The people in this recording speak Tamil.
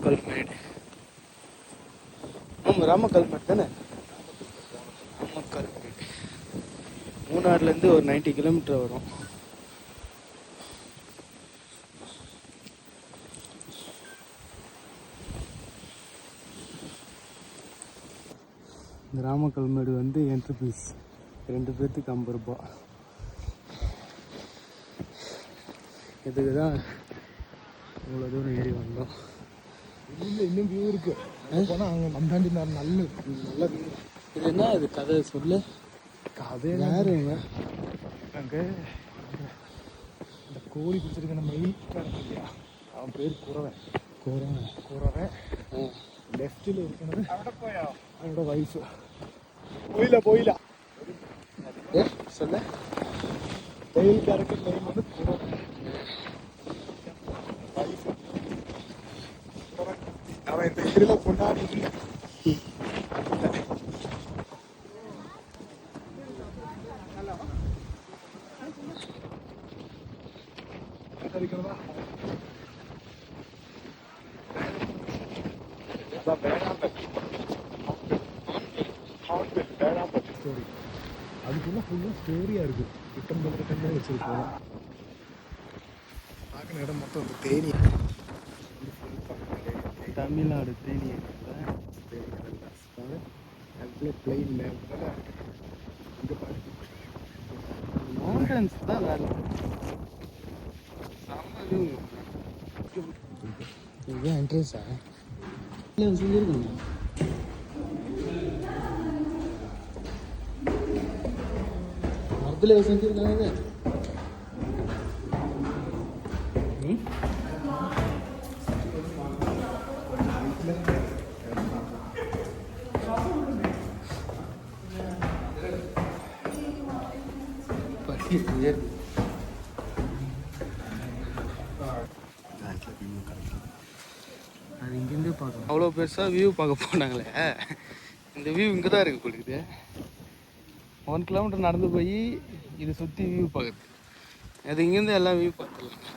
ராமக்கல்மேடு. ஆமாம், ராமக்கல்மேடு தானே. ராமக்கல்மேடு மூணாறுலேருந்து ஒரு 90 கிலோமீட்டர் வரும். இந்த ராமக்கல்மேடு வந்து என்ட்ரி ஃபீஸ் 2 பேர்த்துக்கு 50 ரூபா. இதுக்கு தான் இவ்வளோ தூரம் ஏறி வந்தோம். இல்லை, இன்னும் வியூ இருக்கு. போனால் அங்கே நந்தாண்டி நல்ல வியூ. இது என்ன இது கதை சொல்லு. கதை யாருங்க? அங்கே இந்த கோழி பிடிச்சிருக்க மயில் இல்லையா, அவன் பேர் குறவன். குறவன் லெஃப்டில் இருக்கிறது அவனோட வைஃபு. போயில சொல்ல வெயில்காரருக்கு மெயின் வந்து குறவன் வைஃபு. அவன் இந்த இதில் கொண்டாடி ஸ்டோரி. அதுக்குள்ள ஃபுல்லாக ஸ்டோரியாக இருக்குது. ரிட்டன் வச்சுருக்கோம். பார்க்குற இடம் மொத்தம் ஒரு தேனி. தமிழ்நாடு தேனி அதுக்குள்ளே பிளெயின் இங்கே பாரு, மவுண்டன்ஸ் தான் வேலை. இதுதான் என்ட்ரன்ஸா இல்லை சொல்லியிருக்கணும். மரத்தில் செஞ்சுருக்காங்க. அது இங்கேருந்து பார்க்கலாம். அவ்வளோ பெருசாக வியூ பார்க்க போனாங்களே, இந்த வியூ இங்கே தான் இருக்குது போலுக்குது. 1 கிலோமீட்டர் நடந்து போய் இதை சுற்றி வியூ பார்க்குறது. அது இங்கேருந்து எல்லாம் வியூ பார்த்துடலாம்.